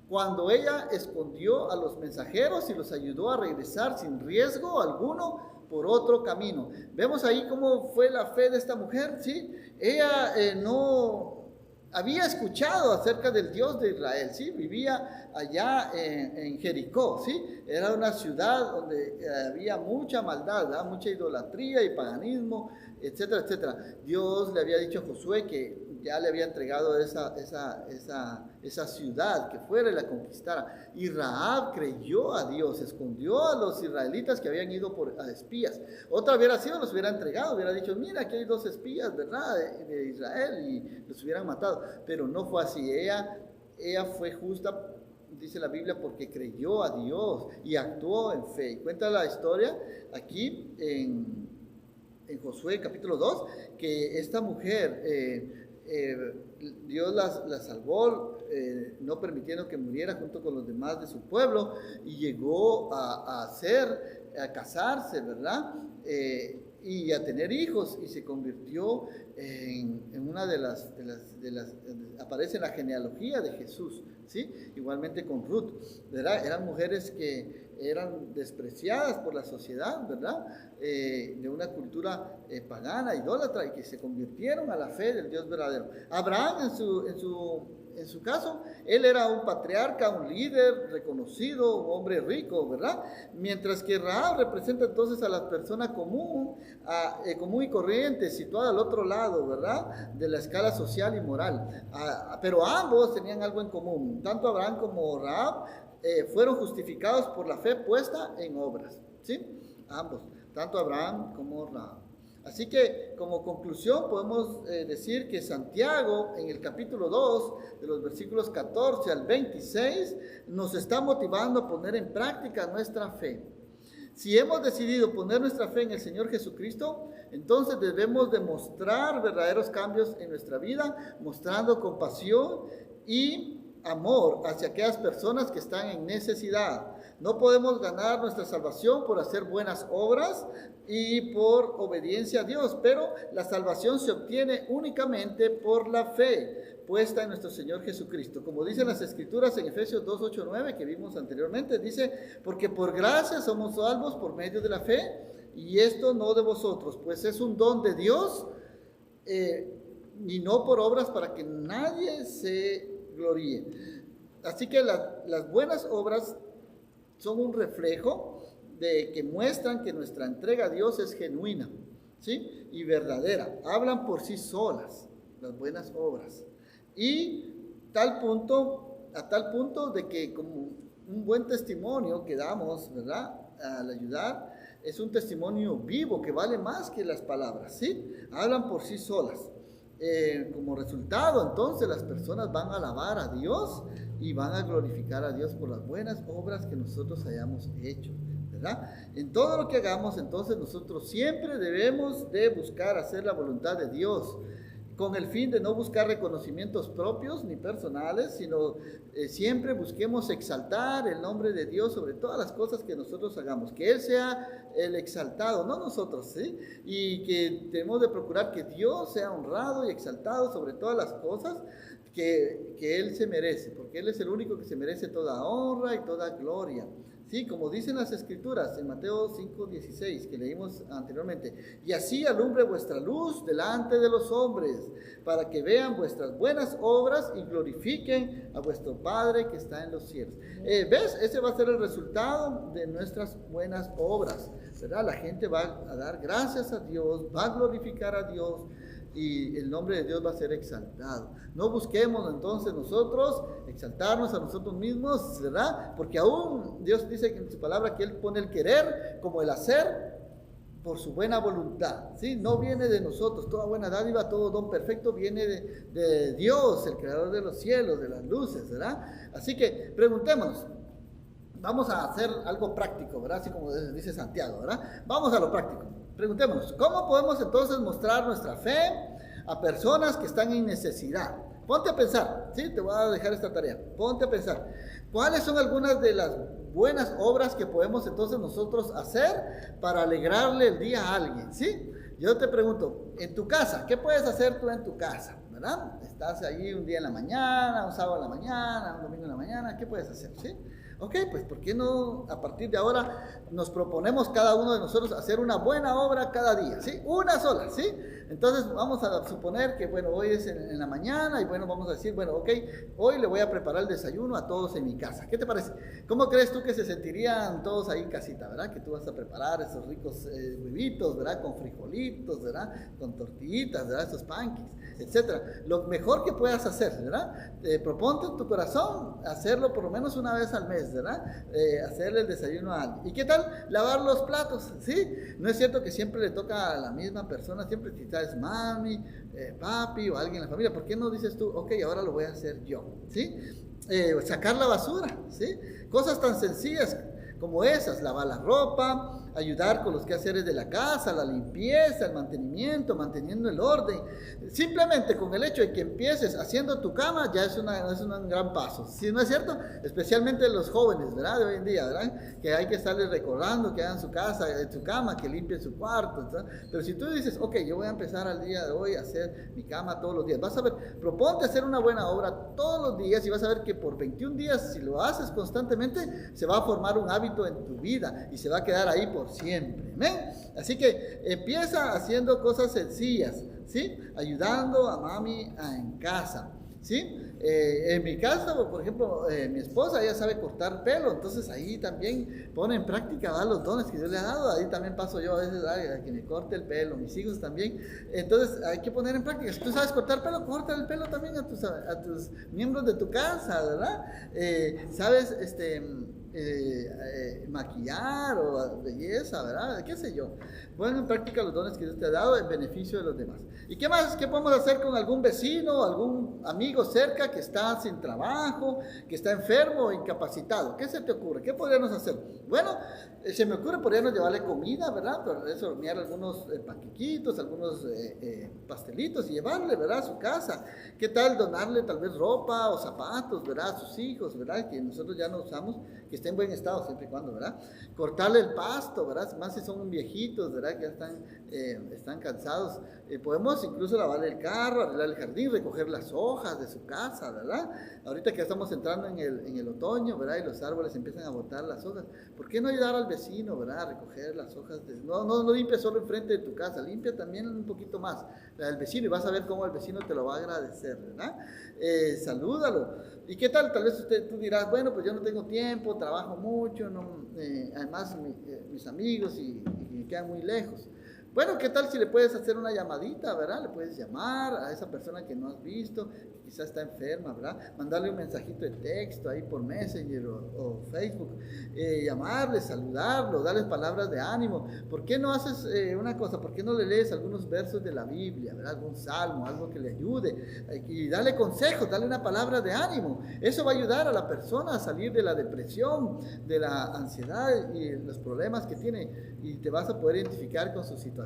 cuando ella escondió a los mensajeros y los ayudó a regresar sin riesgo alguno por otro camino. Vemos ahí cómo fue la fe de esta mujer, ¿sí? Ella no había escuchado acerca del Dios de Israel, ¿sí? Vivía allá en Jericó, ¿sí? Era una ciudad donde había mucha maldad, ¿verdad? Mucha idolatría y paganismo, etcétera, etcétera. Dios le había dicho a Josué que ya le había entregado esa ciudad, que fuera y la conquistara. Y Rahab creyó a Dios, escondió a los israelitas que habían ido a espías. Otra hubiera sido, los hubiera entregado, hubiera dicho, mira, aquí hay 2 espías, ¿verdad? De Israel, y los hubieran matado. Pero no fue así. Ella fue justa, dice la Biblia, porque creyó a Dios y actuó en fe. Y cuenta la historia aquí en Josué capítulo 2, que esta mujer, Dios la salvó, no permitiendo que muriera junto con los demás de su pueblo, y llegó a casarse, ¿verdad? Y a tener hijos, y se convirtió en una de las aparece en la genealogía de Jesús, ¿sí? Igualmente con Ruth, ¿verdad? Eran mujeres que eran despreciadas por la sociedad, ¿verdad? De una cultura pagana, idólatra, y que se convirtieron a la fe del Dios verdadero. Abraham, en su caso, él era un patriarca, un líder reconocido, un hombre rico, ¿verdad? Mientras que Rahab representa entonces a la persona común y corriente, situada al otro lado, ¿verdad? De la escala social y moral. Pero ambos tenían algo en común. Tanto Abraham como Rahab fueron justificados por la fe puesta en obras, ¿sí? Ambos, tanto Abraham como Rahab. Así que, como conclusión, podemos decir que Santiago, en el capítulo 2, de los versículos 14 al 26, nos está motivando a poner en práctica nuestra fe. Si hemos decidido poner nuestra fe en el Señor Jesucristo, entonces debemos demostrar verdaderos cambios en nuestra vida, mostrando compasión y amor hacia aquellas personas que están en necesidad. No podemos ganar nuestra salvación por hacer buenas obras y por obediencia a Dios, pero la salvación se obtiene únicamente por la fe puesta en nuestro Señor Jesucristo. Como dicen las Escrituras en Efesios 2, 8, 9, que vimos anteriormente, dice, porque por gracia somos salvos por medio de la fe, y esto no de vosotros, pues es un don de Dios, y no por obras para que nadie se gloríe. Así que las buenas obras son un reflejo de que muestran que nuestra entrega a Dios es genuina, ¿sí? Y verdadera. Hablan por sí solas las buenas obras. Y a tal punto de que como un buen testimonio que damos, ¿verdad? Al ayudar, es un testimonio vivo que vale más que las palabras, ¿sí? Hablan por sí solas. Como resultado, entonces, las personas van a alabar a Dios y van a glorificar a Dios por las buenas obras que nosotros hayamos hecho, ¿verdad? En todo lo que hagamos, entonces, nosotros siempre debemos de buscar hacer la voluntad de Dios, con el fin de no buscar reconocimientos propios ni personales, sino siempre busquemos exaltar el nombre de Dios sobre todas las cosas que nosotros hagamos, que Él sea el exaltado, no nosotros, ¿sí? Y que tenemos de procurar que Dios sea honrado y exaltado sobre todas las cosas que Él se merece, porque Él es el único que se merece toda honra y toda gloria. Sí, como dicen las Escrituras en Mateo 5:16, que leímos anteriormente, y así alumbre vuestra luz delante de los hombres, para que vean vuestras buenas obras y glorifiquen a vuestro Padre que está en los cielos. ¿Ves? Ese va a ser el resultado de nuestras buenas obras, ¿verdad? La gente va a dar gracias a Dios, va a glorificar a Dios, y el nombre de Dios va a ser exaltado. No busquemos entonces nosotros exaltarnos a nosotros mismos, ¿verdad? Porque aún Dios dice en su palabra que Él pone el querer como el hacer por su buena voluntad, ¿sí? No viene de nosotros, toda buena dádiva, todo don perfecto viene de Dios, el creador de los cielos, de las luces, ¿verdad? Así que preguntémonos. Vamos a hacer algo práctico, ¿verdad? Así como dice Santiago, ¿verdad? Vamos a lo práctico. Preguntémonos, ¿cómo podemos entonces mostrar nuestra fe a personas que están en necesidad? Ponte a pensar, ¿sí? Te voy a dejar esta tarea. Ponte a pensar, ¿cuáles son algunas de las buenas obras que podemos entonces nosotros hacer para alegrarle el día a alguien, ¿sí? Yo te pregunto, en tu casa, ¿qué puedes hacer tú en tu casa? ¿Verdad? Estás ahí un día en la mañana, un sábado en la mañana, un domingo en la mañana, ¿qué puedes hacer? ¿Sí? Ok, pues ¿por qué no a partir de ahora nos proponemos cada uno de nosotros hacer una buena obra cada día? ¿Sí? Una sola, ¿sí? Entonces vamos a suponer que, bueno, hoy es en la mañana y bueno, vamos a decir, bueno, ok, hoy le voy a preparar el desayuno a todos en mi casa. ¿Qué te parece? ¿Cómo crees tú que se sentirían todos ahí en casita, verdad? Que tú vas a preparar esos ricos huevitos, ¿verdad? Con frijolitos, ¿verdad? Con tortillitas, ¿verdad? Esos pancakes, etcétera. Lo mejor que puedas hacer, ¿verdad? Proponte en tu corazón hacerlo por lo menos una vez al mes, ¿verdad? Hacerle el desayuno a alguien. ¿Y qué tal? Lavar los platos, ¿sí? No es cierto que siempre le toca a la misma persona, siempre quizás mami, papi o alguien en la familia. ¿Por qué no dices tú, ok, ahora lo voy a hacer yo? ¿Sí? Sacar la basura, ¿sí? Cosas tan sencillas como esas, lavar la ropa, ayudar con los quehaceres de la casa, la limpieza, el mantenimiento, manteniendo el orden. Simplemente con el hecho de que empieces haciendo tu cama ya es un gran paso. ¿Sí, no es cierto? Especialmente los jóvenes, ¿verdad? De hoy en día, ¿verdad? Que hay que estarles recordando que hagan su casa, su cama, que limpien su cuarto, ¿verdad? Pero si tú dices, ok, yo voy a empezar al día de hoy a hacer mi cama todos los días, vas a ver, proponte hacer una buena obra todos los días y vas a ver que por 21 días, si lo haces constantemente, se va a formar un hábito en tu vida y se va a quedar ahí por siempre. ¿Ven? Así que empieza haciendo cosas sencillas, ¿sí? Ayudando a mami en casa, ¿sí? En mi casa, por ejemplo, mi esposa, ella sabe cortar pelo, entonces ahí también pone en práctica, ¿verdad? Los dones que Dios le ha dado. Ahí también paso yo a veces a que me corte el pelo, mis hijos también. Entonces hay que poner en práctica. Si tú sabes cortar pelo, corta el pelo también a tus miembros de tu casa, ¿verdad? Sabes, maquillar o belleza, ¿verdad? ¿Qué sé yo? Ponen en práctica los dones que Dios te ha dado en beneficio de los demás. ¿Y qué más? ¿Qué podemos hacer con algún vecino, algún amigo cerca que está sin trabajo, que está enfermo o incapacitado? ¿Qué se te ocurre? ¿Qué podríamos hacer? Bueno, se me ocurre, podríamos llevarle comida, ¿verdad? Por eso hornear algunos panquequitos, algunos pastelitos y llevarle, ¿verdad? A su casa. ¿Qué tal donarle tal vez ropa o zapatos, ¿verdad? A sus hijos, ¿verdad? Que nosotros ya no usamos, que esté en buen estado siempre y cuando, ¿verdad? Cortarle el pasto, ¿verdad? Más si son viejitos, ¿verdad? Que ya están cansados. Podemos incluso lavarle el carro, arreglar el jardín, recoger las hojas de su casa, ¿verdad? Ahorita que estamos entrando en el otoño, ¿verdad? Y los árboles empiezan a botar las hojas. ¿Por qué no ayudar al vecino, ¿verdad? A recoger las hojas. No limpia solo enfrente de tu casa, limpia también un poquito más al vecino y vas a ver cómo el vecino te lo va a agradecer, ¿verdad? Salúdalo. ¿Y qué tal? Tal vez tú dirás, bueno, pues yo no tengo tiempo, trabajo mucho, además mis amigos y me quedan muy lejos. Bueno, ¿qué tal si le puedes hacer una llamadita, ¿verdad? Le puedes llamar a esa persona que no has visto, que quizás está enferma, ¿verdad? Mandarle un mensajito de texto ahí por Messenger o Facebook, llamarle, saludarlo, darles palabras de ánimo. ¿Por qué no haces una cosa? ¿Por qué no le lees algunos versos de la Biblia, ¿verdad? Algún salmo, algo que le ayude y dale consejos, dale una palabra de ánimo? Eso va a ayudar a la persona a salir de la depresión, de la ansiedad y los problemas que tiene y te vas a poder identificar con su situación.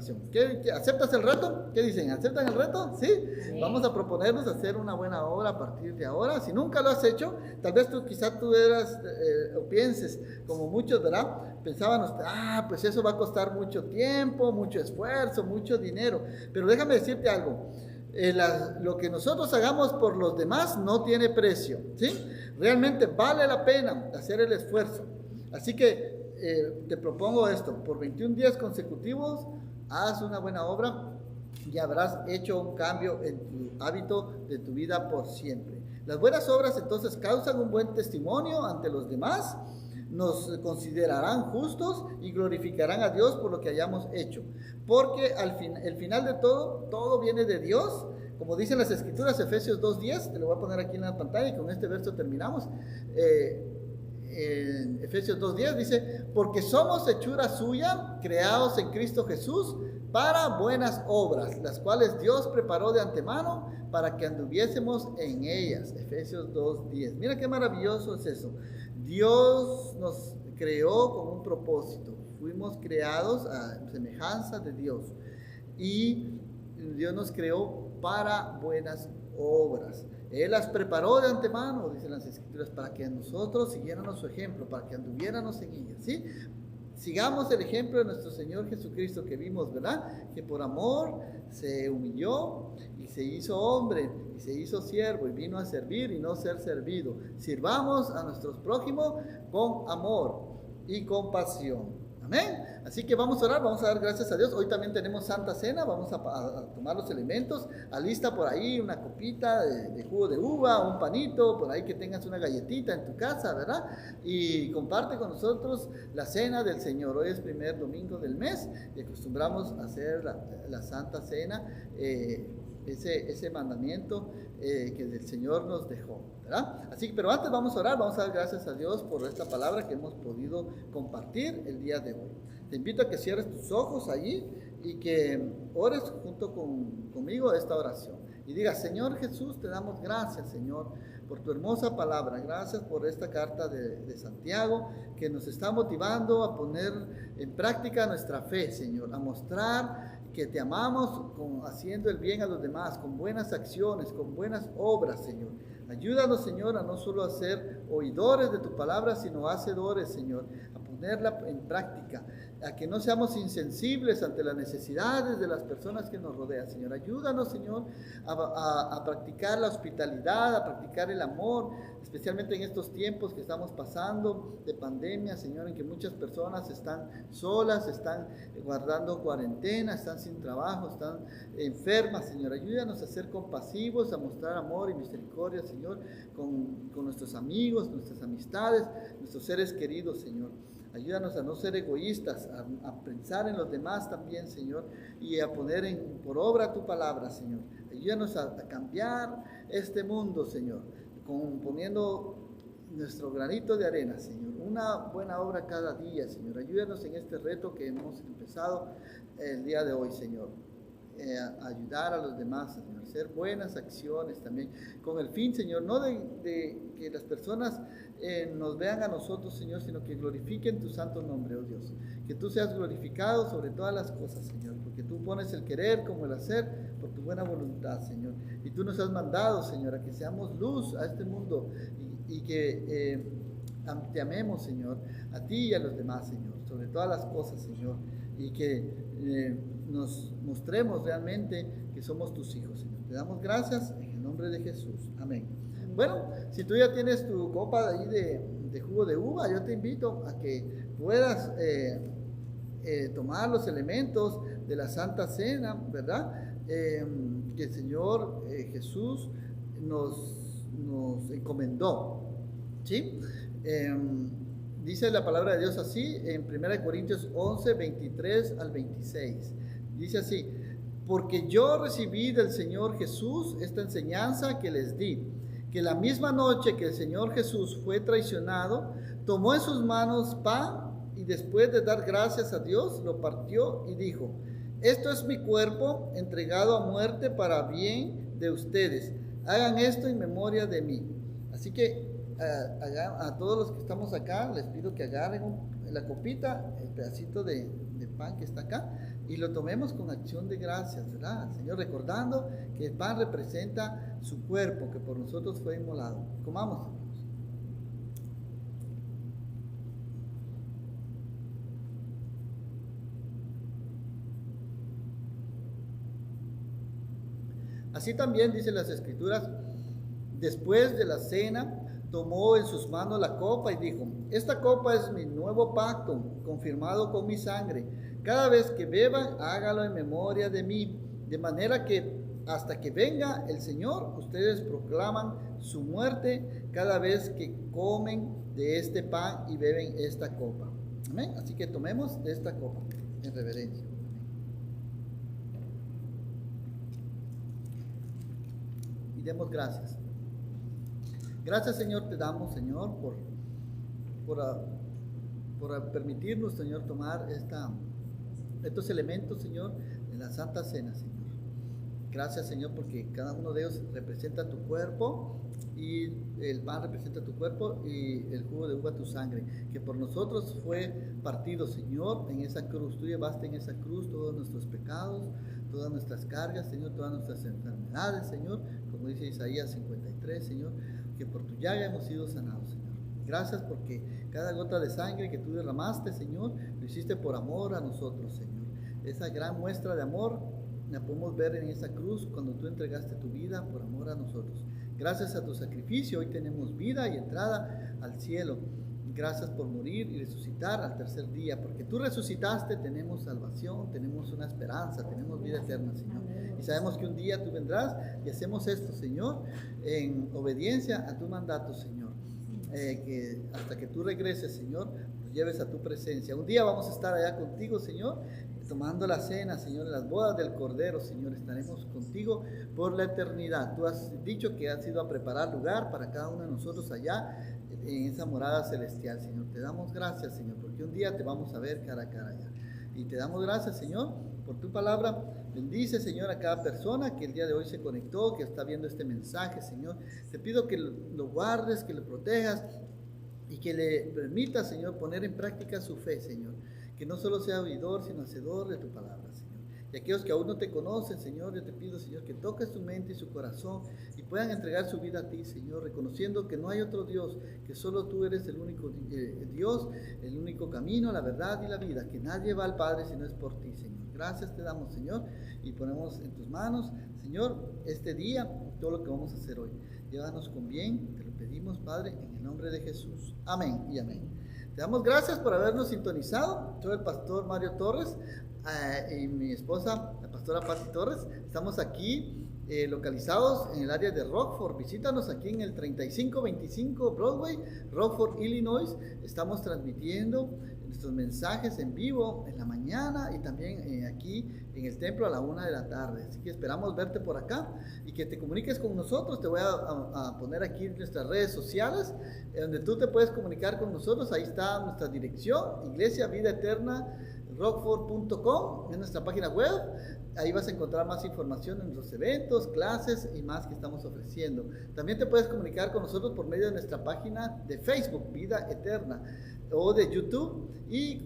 ¿Aceptas el reto? ¿Qué dicen? ¿Aceptan el reto? ¿Sí? Sí. Vamos a proponernos hacer una buena obra a partir de ahora. Si nunca lo has hecho, tal vez quizás tú eras o pienses, como muchos, ¿verdad? Pensábamos, pues eso va a costar mucho tiempo, mucho esfuerzo, mucho dinero. Pero déjame decirte algo. Lo que nosotros hagamos por los demás no tiene precio, ¿sí? Realmente vale la pena hacer el esfuerzo. Así que te propongo esto, por 21 días consecutivos, haz una buena obra y habrás hecho un cambio en tu hábito de tu vida por siempre. Las buenas obras entonces causan un buen testimonio ante los demás, nos considerarán justos y glorificarán a Dios por lo que hayamos hecho. Porque el final de todo viene de Dios. Como dicen las Escrituras, Efesios 2:10, te lo voy a poner aquí en la pantalla y con este verso terminamos. En Efesios 2:10 dice, porque somos hechura suya, creados en Cristo Jesús, para buenas obras, las cuales Dios preparó de antemano para que anduviésemos en ellas. Efesios 2:10. Mira qué maravilloso es eso. Dios nos creó con un propósito. Fuimos creados a semejanza de Dios. Y Dios nos creó para buenas obras. Él las preparó de antemano, dicen las Escrituras, para que nosotros siguiéramos su ejemplo, para que anduviéramos en ellas, ¿sí? Sigamos el ejemplo de nuestro Señor Jesucristo que vimos, ¿verdad? Que por amor se humilló y se hizo hombre y se hizo siervo y vino a servir y no ser servido. Sirvamos a nuestros prójimos con amor y compasión. Amén. Así que vamos a orar, vamos a dar gracias a Dios. Hoy también tenemos Santa Cena, vamos a tomar los elementos. Alista por ahí una copita de jugo de uva, un panito, por ahí que tengas una galletita en tu casa, ¿verdad? Y comparte con nosotros la cena del Señor. Hoy es primer domingo del mes y acostumbramos a hacer la Santa Cena, ese mandamiento que el Señor nos dejó, ¿verdad? Así que, pero antes vamos a orar, vamos a dar gracias a Dios por esta palabra que hemos podido compartir el día de hoy. Te invito a que cierres tus ojos allí y que ores junto conmigo esta oración. Y digas, Señor Jesús, te damos gracias, Señor, por tu hermosa palabra. Gracias por esta carta de Santiago que nos está motivando a poner en práctica nuestra fe, Señor, a mostrar que te amamos haciendo el bien a los demás, con buenas acciones, con buenas obras, Señor. Ayúdanos, Señor, a no solo ser oidores de tu palabra, sino hacedores, Señor, a ponerla en práctica, a que no seamos insensibles ante las necesidades de las personas que nos rodean, Señor. Ayúdanos, Señor, a practicar la hospitalidad, a practicar el amor, especialmente en estos tiempos que estamos pasando de pandemia, Señor, en que muchas personas están solas, están guardando cuarentena, están sin trabajo, están enfermas, Señor. Ayúdanos a ser compasivos, a mostrar amor y misericordia, Señor, con nuestros amigos, nuestras amistades, nuestros seres queridos, Señor. Ayúdanos a no ser egoístas, a pensar en los demás también, Señor, y a poner por obra tu palabra, Señor. Ayúdanos a cambiar este mundo, Señor, poniendo nuestro granito de arena, Señor. Una buena obra cada día, Señor. Ayúdanos en este reto que hemos empezado el día de hoy, Señor. Ayudar a los demás, Señor, hacer buenas acciones también, con el fin, Señor, no de que las personas nos vean a nosotros, Señor, sino que glorifiquen tu santo nombre, oh Dios, que tú seas glorificado sobre todas las cosas, Señor, porque tú pones el querer como el hacer por tu buena voluntad, Señor, y tú nos has mandado, Señor, a que seamos luz a este mundo y que te amemos, Señor, a ti y a los demás, Señor, sobre todas las cosas, Señor, y que nos mostremos realmente que somos tus hijos, Señor. Te damos gracias en el nombre de Jesús. Amén. Bueno, si tú ya tienes tu copa ahí de jugo de uva, yo te invito a que puedas tomar los elementos de la Santa Cena, ¿verdad? Que el Señor Jesús nos encomendó, ¿sí? Dice la palabra de Dios así en 1 Corintios 11, 23 al 26. Dice así: porque yo recibí del Señor Jesús esta enseñanza que les di, que la misma noche que el Señor Jesús fue traicionado, tomó en sus manos pan y después de dar gracias a Dios, lo partió y dijo: esto es mi cuerpo entregado a muerte para bien de ustedes. Hagan esto en memoria de mí. Así que a todos los que estamos acá, les pido que agarren la copita, el pedacito de pan que está acá, y lo tomemos con acción de gracias, ¿verdad? Señor, recordando que el pan representa su cuerpo, que por nosotros fue inmolado. Comamos, hermanos. Así también dicen las Escrituras, después de la cena, tomó en sus manos la copa y dijo: esta copa es mi nuevo pacto, confirmado con mi sangre. Cada vez que beban, hágalo en memoria de mí. De manera que hasta que venga el Señor, ustedes proclaman su muerte cada vez que comen de este pan y beben esta copa. Amén. Así que tomemos de esta copa en reverencia. Y demos gracias. Gracias, Señor, te damos, Señor, por permitirnos, Señor, tomar estos elementos, Señor, de la Santa Cena, Señor. Gracias, Señor, porque cada uno de ellos representa tu cuerpo, y el pan representa tu cuerpo y el jugo de uva tu sangre, que por nosotros fue partido, Señor, en esa cruz. Tú llevaste en esa cruz todos nuestros pecados, todas nuestras cargas, Señor, todas nuestras enfermedades, Señor, como dice Isaías 53, Señor, que por tu llaga hemos sido sanados, Señor. Gracias porque cada gota de sangre que tú derramaste, Señor, lo hiciste por amor a nosotros, Señor. Esa gran muestra de amor la podemos ver en esa cruz cuando tú entregaste tu vida por amor a nosotros. Gracias a tu sacrificio hoy tenemos vida y entrada al cielo. Gracias por morir y resucitar al tercer día, porque tú resucitaste, tenemos salvación, tenemos una esperanza, tenemos vida eterna, Señor. Y sabemos que un día tú vendrás y hacemos esto, Señor, en obediencia a tu mandato, Señor. Que hasta que tú regreses, Señor, nos lleves a tu presencia. Un día vamos a estar allá contigo, Señor, tomando la cena, Señor, en las bodas del Cordero, Señor. Estaremos contigo por la eternidad. Tú has dicho que has ido a preparar lugar para cada uno de nosotros allá en esa morada celestial, Señor. Te damos gracias, Señor, porque un día te vamos a ver cara a cara allá. Y te damos gracias, Señor, por tu palabra. Bendice, Señor, a cada persona que el día de hoy se conectó, que está viendo este mensaje, Señor. Te pido que lo guardes, que lo protejas y que le permitas, Señor, poner en práctica su fe, Señor. Que no solo sea oidor, sino hacedor de tu palabra, Señor. Y aquellos que aún no te conocen, Señor, yo te pido, Señor, que toques su mente y su corazón y puedan entregar su vida a ti, Señor, reconociendo que no hay otro Dios, que solo tú eres el único Dios, el único camino, la verdad y la vida, que nadie va al Padre si no es por ti, Señor. Gracias te damos, Señor, y ponemos en tus manos, Señor, este día, todo lo que vamos a hacer hoy. Llévanos con bien, te lo pedimos, Padre, en el nombre de Jesús. Amén y amén. Te damos gracias por habernos sintonizado. Soy el pastor Mario Torres y mi esposa, la pastora Patti Torres. Estamos aquí localizados en el área de Rockford. Visítanos aquí en el 3525 Broadway, Rockford, Illinois. Estamos transmitiendo nuestros mensajes en vivo en la mañana y también aquí en el templo a la 1 de la tarde. Así que esperamos verte por acá y que te comuniques con nosotros. Te voy a poner aquí nuestras redes sociales donde tú te puedes comunicar con nosotros. Ahí está nuestra dirección, Iglesia Vida Eterna rockford.com, en nuestra página web. Ahí vas a encontrar más información en los eventos, clases y más que estamos ofreciendo. También te puedes comunicar con nosotros por medio de nuestra página de Facebook, Vida Eterna, o de YouTube,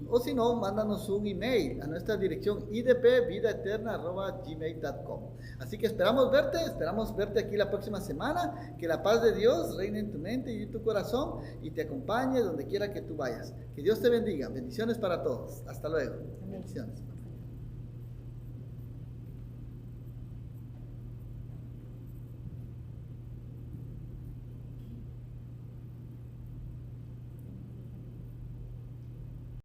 o si no, mándanos un email a nuestra dirección idpvidaeterna@gmail.com. Así que esperamos verte aquí la próxima semana. Que la paz de Dios reine en tu mente y en tu corazón y te acompañe donde quiera que tú vayas. Que Dios te bendiga. Bendiciones para todos. Hasta luego. Bendiciones.